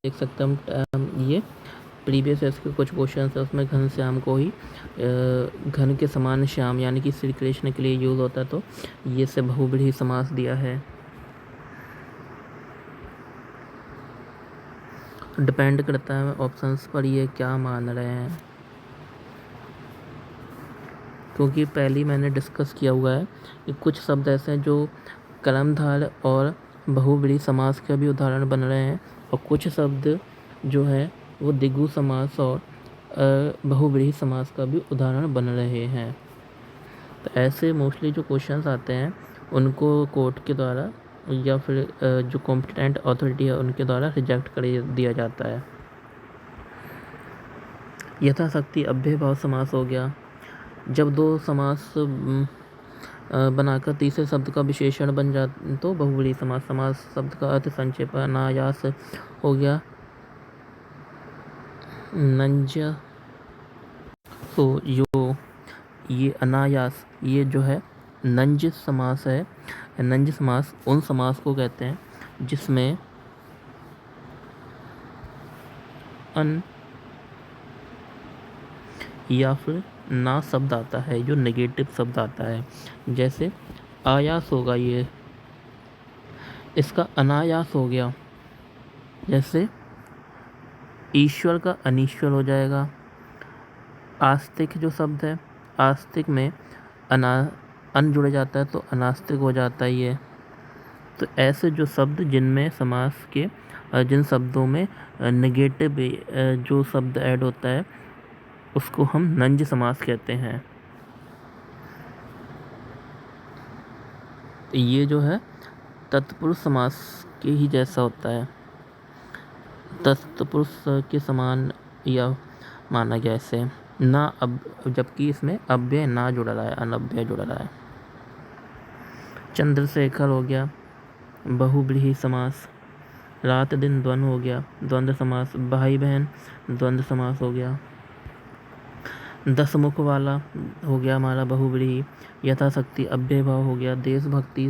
देख सकते हम ये प्रीवियस इसके कुछ क्वेश्चन है, उसमें घन श्याम को ही घन के समान श्याम यानी कि श्री कृष्ण के लिए यूज होता है, तो ये से बहुव्रीहि समास दिया है। डिपेंड करता है ऑप्शंस पर ये क्या मान रहे हैं, क्योंकि पहले मैंने डिस्कस किया हुआ है कि कुछ शब्द ऐसे हैं जो कर्मधारय और बहुव्रीहि समास के भी उदाहरण बन रहे हैं, और कुछ शब्द जो है वो द्विगु समास और बहुव्रीहि समास का भी उदाहरण बन रहे हैं। तो ऐसे मोस्टली जो क्वेश्चंस आते हैं उनको कोर्ट के द्वारा या फिर जो कॉम्पिटेंट अथॉरिटी है उनके द्वारा रिजेक्ट कर दिया जाता है। यथाशक्ति अव्ययभाव समास हो गया, जब दो समास बनाकर तीसरे शब्द का विशेषण बन जाए तो बहुव्रीहि समास। समास शब्द का अर्थ संक्षेप। अनायास हो गया नंज, तो ये अनायास ये जो है नंज समास है। नंज समास उन समास को कहते हैं जिसमें अन या फिर ना शब्द आता है, जो नेगेटिव शब्द आता है। जैसे आयास होगा, ये इसका अनायास हो गया। जैसे ईश्वर का अनीश्वर हो जाएगा। आस्तिक जो शब्द है, आस्तिक में अन जुड़ जाता है तो अनास्तिक हो जाता है ये। तो ऐसे जो शब्द जिनमें समास के जिन शब्दों में नेगेटिव जो शब्द ऐड होता है उसको हम नंज समास कहते हैं। ये जो है तत्पुरुष समास के ही जैसा होता है, तत्पुरुष के समान या माना गया इसे ना, अब जबकि इसमें अव्यय ना जुड़ रहा है, अनव्यय जुड़ रहा है। चंद्रशेखर हो गया बहुव्रीहि समास। रात दिन द्वंद्व हो गया द्वंद्व समास। भाई बहन द्वंद्व समास हो गया। दशमुख वाला हो गया हमारा बहुव्रीहि। यथाशक्ति अव्ययभाव हो गया। देशभक्ति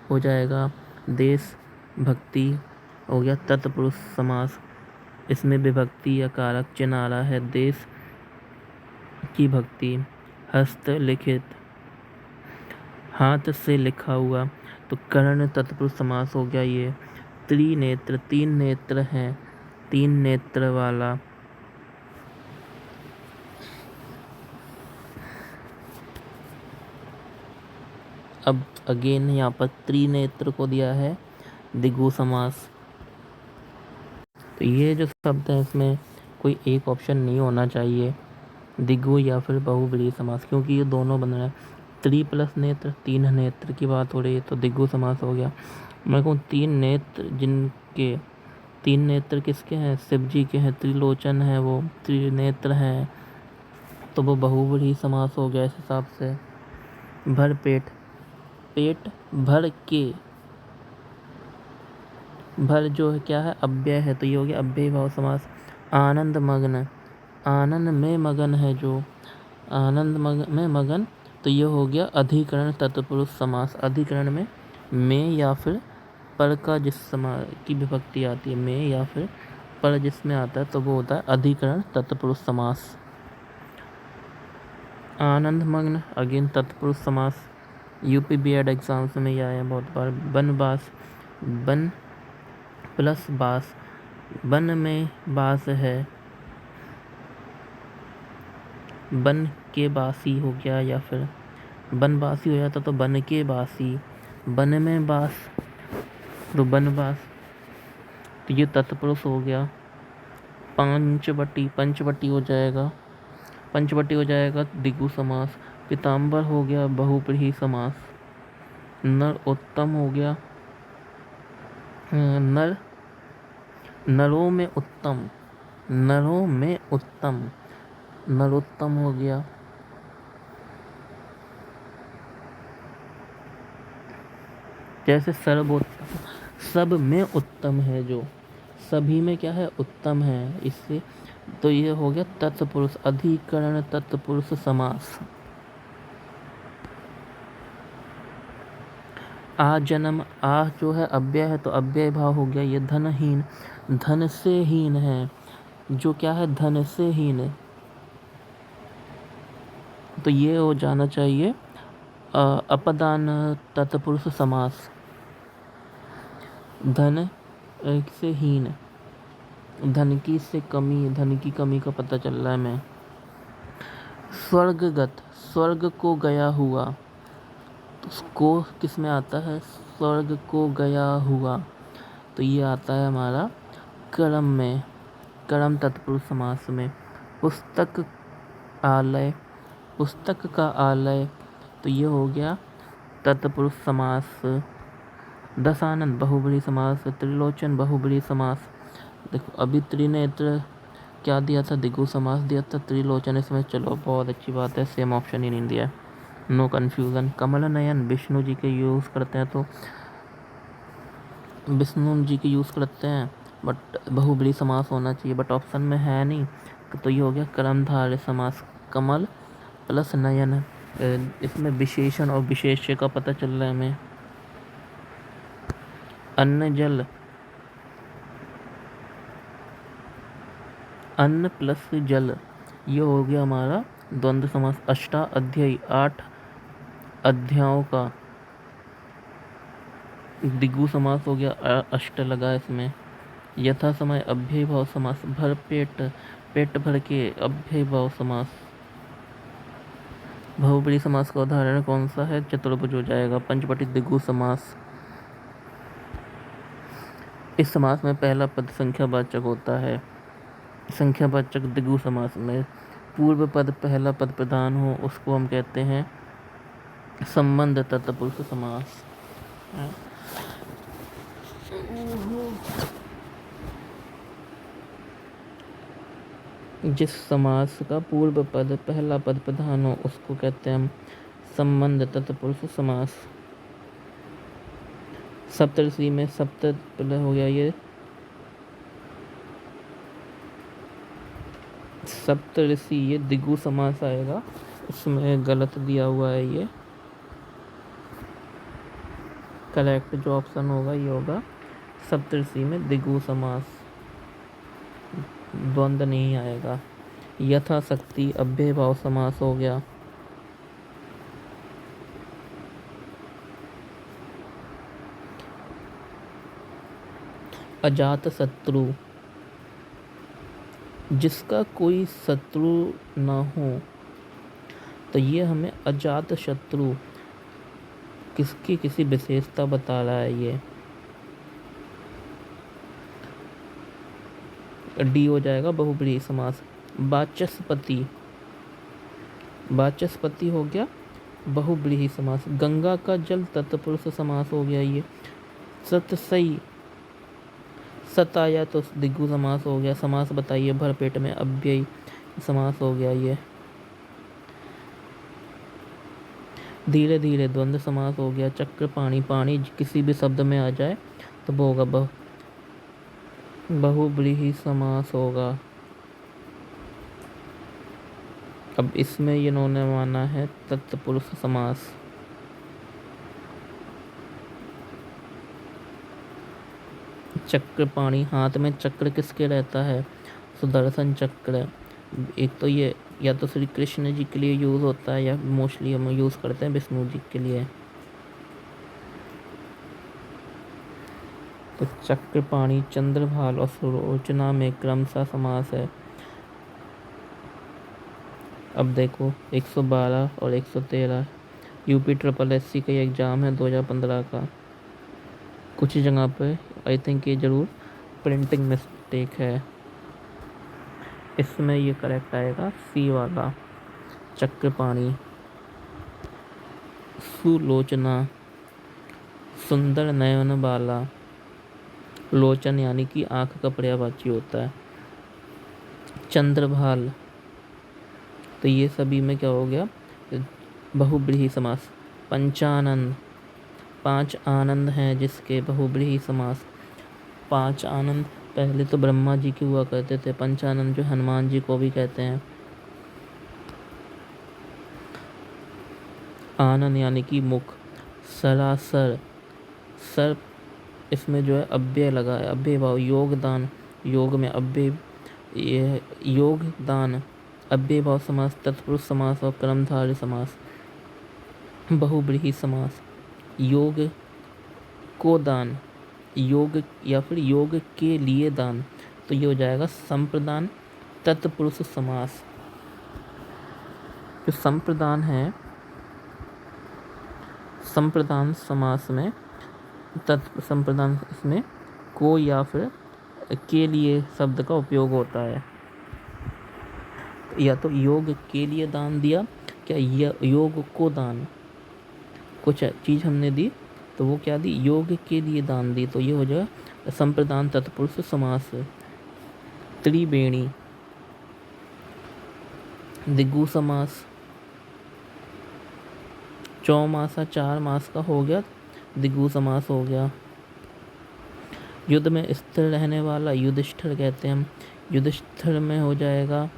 हो जाएगा देशभक्ति हो गया तत्पुरुष समास। इसमें विभक्ति या कारक चिन्ह आ रहा है, देश की भक्ति। हस्तलिखित, हाथ से लिखा हुआ, तो कर्ण तत्पुरुष समास हो गया ये। त्रिनेत्र, 3 नेत्र हैं, 3 नेत्र वाला। अब अगेन यहाँ पर त्रिनेत्र को दिया है द्विगु समास। तो ये जो शब्द है इसमें कोई एक ऑप्शन नहीं होना चाहिए, द्विगु या फिर बहुव्रीहि समास, क्योंकि ये दोनों बन रहे हैं। त्रि प्लस नेत्र, 3 नेत्र की बात हो रही है, तो द्विगु समास हो गया। मैं कहूँ 3 नेत्र, जिनके 3 नेत्र किसके हैं? शिव जी के हैं, त्रिलोचन है, वो त्रिनेत्र हैं, तो वो बहुव्रीहि समास हो गया इस हिसाब से। भर पेट, पेट भर के, भर जो है क्या है? अव्यय है, तो ये हो गया अव्ययी भाव समास। आनंद मग्न, आनंद में मगन है जो, आनंद में मगन, तो ये हो गया अधिकरण तत्पुरुष समास। अधिकरण में या फिर पर का जिस समास की विभक्ति आती है, में या फिर पर जिसमें आता है, तो वो होता है अधिकरण तत्पुरुष समास। आनंद मग्न अगेन तत्पुरुष समास। यूपी बीएड एग्जाम्स में यह आया बहुत बार। बनबास, बन प्लस बास, बन में बास है, बन के बासी हो गया, या फिर बनबासी हो जाता तो बन के बासी, बन में बास, तो बनबास, तो ये तत्पुरुष हो गया। पंचवटी, पंचवटी हो जाएगा, पंचवटी हो जाएगा द्विगु समास। पीताम्बर हो गया बहुव्रीहि समास। नर उत्तम हो गया, नर, नरों में उत्तम, नरों में उत्तम, नरोत्तम हो गया। जैसे सर्वोत्तम, सब में उत्तम है जो, सभी में क्या है? उत्तम है, इससे तो ये हो गया तत्पुरुष, अधिकरण तत्पुरुष समास। आ जन्म, आ जो है अव्यय है, तो अव्यय भाव हो गया ये। धनहीन, धन से हीन है, जो क्या है? धन से हीन है, तो ये हो जाना चाहिए अपदान तत्पुरुष समास। धन से हीन, धन की से कमी, धन की कमी का पता चल रहा है मैं। स्वर्गगत, स्वर्ग को गया हुआ, को किस में आता है? स्वर्ग को गया हुआ, तो ये आता है हमारा कर्म में, कर्म तत्पुरुष समास में। पुस्तक आलय, पुस्तक का आलय, तो ये हो गया तत्पुरुष समास। दशानन बहुव्रीहि समास। त्रिलोचन बहुव्रीहि समास। देखो अभी त्रिनेत्र क्या दिया था? द्विगु समास दिया था। त्रिलोचन इसमें, चलो बहुत अच्छी बात है, सेम ऑप्शन ही नहीं दिया, नो कन्फ्यूज़न। कमल नयन विष्णु जी के यूज़ करते हैं, तो विष्णु जी के यूज़ करते हैं, बट बहुव्रीहि समास होना चाहिए, बट ऑप्शन में है नहीं, तो ये हो गया कर्मधारय समास। कमल प्लस नयन, इसमें विशेषण और विशेष्य का पता चल रहा है हमें। अन्न जल, अन्न प्लस जल, ये हो गया हमारा द्वंद्व समास। अष्टाध्यायी, 8 अध्यायों का द्विगु समास हो गया, अष्ट लगा इसमें। यथा समय अव्ययी भाव समास। भर पेट, पेट भर के, अव्ययी भाव समास। बहुव्रीहि समास का उदाहरण कौन सा है? चतुर्भुज हो जाएगा। पंचवटी द्विगु समास। इस समास में पहला पद संख्यावाचक होता है। संख्यावाचक द्विगु समास में पूर्व पद पहला पद प्रधान हो, उसको हम कहते हैं संबंध तत्पुरुष समास। जिस समास का पूर्व पद पहला पद प्रधान हो, उसको कहते हैं हम संबंध तत्पुरुष समास। सप्तऋषि में सप्त हो गया ये, सप्तऋषि, ये द्विगु समास आएगा, इसमें गलत दिया हुआ है ये। करेक्ट जो ऑप्शन होगा ये होगा सप्तऋषि में द्विगु समास, द्वंद नहीं आएगा। यथाशक्ति अव्ययी भाव समास हो गया। अजात शत्रु, जिसका कोई शत्रु ना हो, तो ये हमें अजात शत्रु किसकी किसी विशेषता बता रहा है। ये डी हो जाएगा बहुब्रीहि समास। वाचस्पति, वाचस्पति हो गया बहुब्रीहि समास। गंगा का जल तत्पुरुष समास हो गया ये। सतसई, सत आया तो दिग्गु समास हो गया। समास बताइए भरपेट में, अव्ययी समास हो गया ये। धीरे धीरे द्वंद्व समास हो गया। चक्र पाणी, पाणी किसी भी शब्द में आ जाए तो वो होगा बहुब्रीहि समास होगा। अब इसमें इन्होंने माना है तत्पुरुष समास। चक्र पाणी, हाथ में चक्र किसके रहता है? सुदर्शन चक्र। एक तो ये या तो श्री कृष्ण जी के लिए यूज़ होता है या मोस्टली हम यूज़ करते हैं विष्णु जी के लिए। तो चक्र पाणी, चंद्रभाल और सुलोचना में क्रमशः समास है। अब देखो 112 और 113 यूपी ट्रिपल एससी का एग्ज़ाम है 2015 का। कुछ जगह पे आई थिंक ये ज़रूर प्रिंटिंग मिस्टेक है। इसमें ये करेक्ट आएगा सी वाला, चक्र पाणी। सुलोचना, सुंदर नयन वाला। लोचन यानी कि आँख का पर्यायवाची होता है। चंद्रभाल, तो ये सभी में क्या हो गया? बहुब्रीहि समास। पंचानन, 5 आनंद हैं जिसके बहुब्रीहि समास। 5 आनंद पहले तो ब्रह्मा जी के हुआ करते थे। पंचानंद जो हनुमान जी को भी कहते हैं। आनन यानी कि मुख। सरासर, सर इसमें जो है अव्यय लगा है, अव्यय भाव। योगदान, योग में अव्यय, ये योगदान अव्यय भाव समास, तत्पुरुष समास और कर्मधारय समास। बहुब्रीहि समास। योग को दान, योग या फिर योग के लिए दान, तो ये हो जाएगा संप्रदान तत्पुरुष समास। जो संप्रदान है, संप्रदान समास में संप्रदान इसमें को या फिर के लिए शब्द का उपयोग होता है। या तो योग के लिए दान दिया, क्या योग को दान, कुछ चीज़ हमने दी तो वो क्या दी? योग के लिए दान दी, तो ये हो जाएगा संप्रदान तत्पुरुष समास। त्रिवेणी, दिग्गु समास। चौमासा, 4 मास का हो गया, दिग्गु समास हो गया। युद्ध में स्थिर रहने वाला युधिष्ठिर कहते हैं हम। युधिष्ठिर में हो जाएगा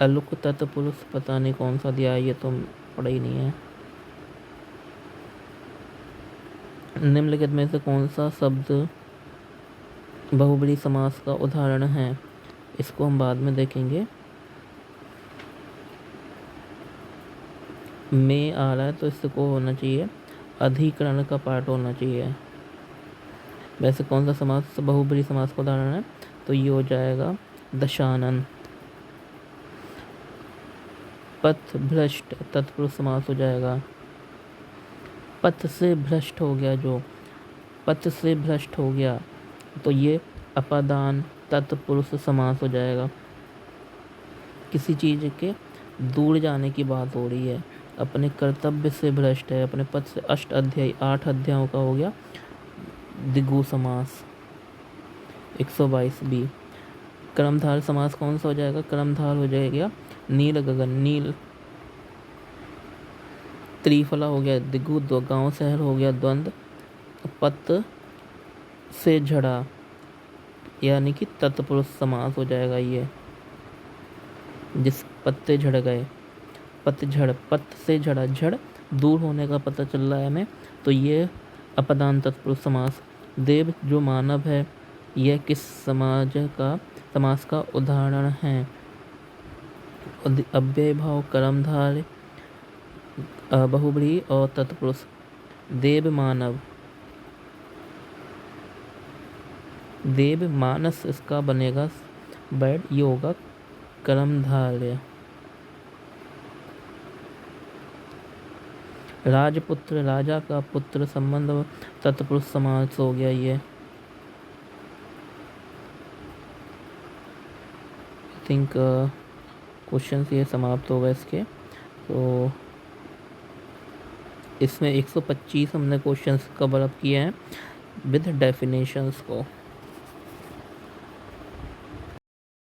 अलुक तत्पुरुष, पता नहीं कौन सा दिया है, ये तो पढ़ा ही नहीं है। निम्नलिखित में से कौन सा शब्द बहुब्रीहि समास का उदाहरण है? इसको हम बाद में देखेंगे। में आ रहा है तो इसको होना चाहिए अधिकरण का पार्ट होना चाहिए। वैसे कौन सा समास बहुब्रीहि समास का उदाहरण है? तो ये हो जाएगा दशानन। पथ भ्रष्ट तत्पुरुष समास हो जाएगा। पथ से भ्रष्ट हो गया, जो पथ से भ्रष्ट हो गया, तो ये अपादान तत्पुरुष समास हो जाएगा। किसी चीज़ के दूर जाने की बात हो रही है, अपने कर्तव्य से भ्रष्ट है, अपने पथ से। 8 अध्यायों का हो गया दिग्गु समास। 122 बी। कर्मधार समास कौन सा हो जाएगा? कर्मधार हो जाएगा नील गगन, नील। त्रिफला हो गया दिग्गु, गांव शहर हो गया द्वंद्व। पत से झड़ा यानी कि तत्पुरुष समास हो जाएगा ये, जिस पत्ते झड़ गए। पतझड़, पत से झड़ा, झड़ दूर होने का पता चल रहा है हमें, तो ये अपदान तत्पुरुष समास। देव जो मानव है, यह किस समास का उदाहरण है? अव्यय भाव, कर्मधारय, बहुब्रीहि और तत्पुरुष। देव मानव, देव मानस इसका बनेगा बैड, ये होगा कर्मधारय। राजपुत्र, राजा का पुत्र, संबंध तत्पुरुष समास हो गया ये। आई थिंक क्वेश्चन ये समाप्त हो गए इसके। तो इसमें 125 हमने क्वेश्चंस कवर अप किए हैं विद डेफिनेशंस को।